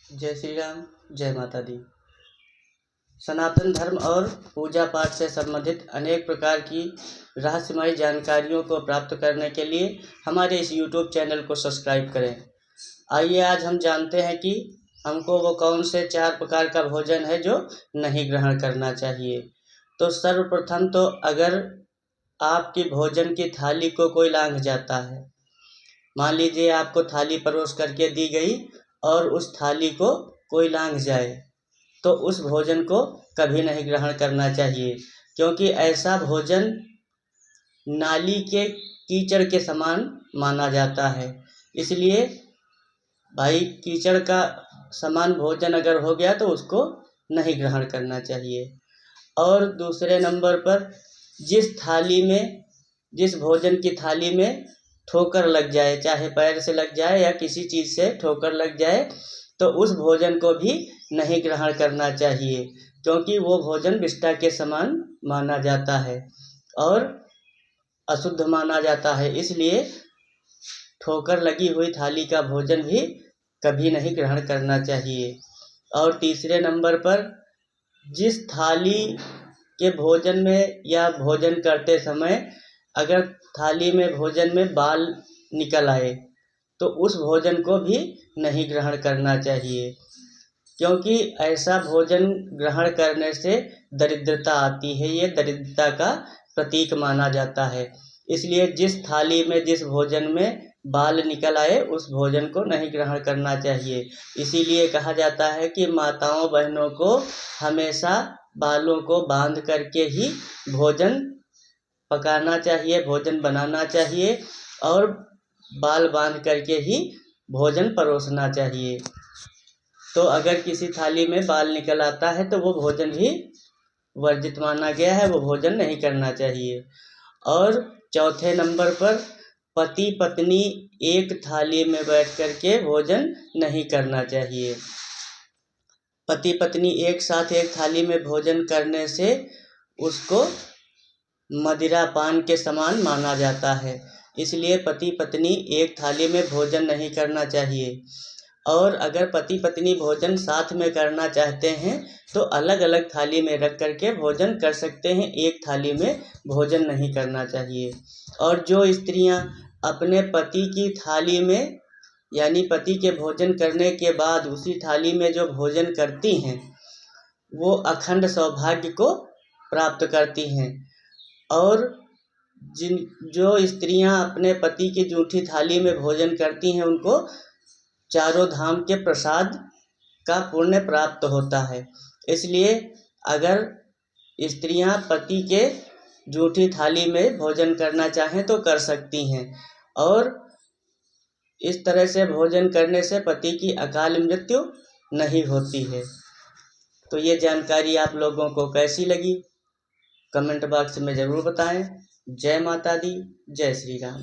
जय श्री राम, जय माता दी। सनातन धर्म और पूजा पाठ से संबंधित अनेक प्रकार की रहस्यमय जानकारियों को प्राप्त करने के लिए हमारे इस YouTube चैनल को सब्सक्राइब करें। आइए आज हम जानते हैं कि हमको वो कौन से 4 प्रकार का भोजन है जो नहीं ग्रहण करना चाहिए। तो सर्वप्रथम तो अगर आपकी भोजन की थाली को कोई लांघ जाता है, मान लीजिए आपको थाली परोस करके दी गई और उस थाली को कोई लांघ जाए, तो उस भोजन को कभी नहीं ग्रहण करना चाहिए, क्योंकि ऐसा भोजन नाली के कीचड़ के समान माना जाता है। इसलिए भाई कीचड़ का समान भोजन अगर हो गया तो उसको नहीं ग्रहण करना चाहिए। और दूसरे नंबर पर जिस भोजन की थाली में ठोकर लग जाए, चाहे पैर से लग जाए या किसी चीज़ से ठोकर लग जाए, तो उस भोजन को भी नहीं ग्रहण करना चाहिए, क्योंकि वो भोजन विष्ठा के समान माना जाता है और अशुद्ध माना जाता है। इसलिए ठोकर लगी हुई थाली का भोजन भी कभी नहीं ग्रहण करना चाहिए। और तीसरे नंबर पर जिस थाली के भोजन में या भोजन करते समय अगर थाली में भोजन में बाल निकल आए, तो उस भोजन को भी नहीं ग्रहण करना चाहिए, क्योंकि ऐसा भोजन ग्रहण करने से दरिद्रता आती है। ये दरिद्रता का प्रतीक माना जाता है। इसलिए जिस थाली में जिस भोजन में बाल निकल आए उस भोजन को नहीं ग्रहण करना चाहिए। इसीलिए कहा जाता है कि माताओं बहनों को हमेशा बालों को बांध करके ही भोजन पकाना चाहिए, भोजन बनाना चाहिए और बाल बांध करके ही भोजन परोसना चाहिए। तो अगर किसी थाली में बाल निकल आता है तो वो भोजन भी वर्जित माना गया है, वो भोजन नहीं करना चाहिए। और चौथे नंबर पर पति पत्नी एक थाली में बैठ करके भोजन नहीं करना चाहिए। पति पत्नी एक साथ एक थाली में भोजन करने से उसको मदिरा पान के समान माना जाता है। इसलिए पति पत्नी एक थाली में भोजन नहीं करना चाहिए। और अगर पति पत्नी भोजन साथ में करना चाहते हैं तो अलग अलग थाली में रख करके भोजन कर सकते हैं, एक थाली में भोजन नहीं करना चाहिए। और जो स्त्रियां अपने पति की थाली में यानी पति के भोजन करने के बाद उसी थाली में जो भोजन करती हैं, वो अखंड सौभाग्य को प्राप्त करती हैं। और जो स्त्रियां अपने पति की जूठी थाली में भोजन करती हैं, उनको चारों धाम के प्रसाद का पुण्य प्राप्त होता है। इसलिए अगर स्त्रियां पति के जूठी थाली में भोजन करना चाहें तो कर सकती हैं, और इस तरह से भोजन करने से पति की अकाल मृत्यु नहीं होती है। तो ये जानकारी आप लोगों को कैसी लगी, कमेंट बॉक्स में ज़रूर बताएं। जय माता दी, जय श्री राम।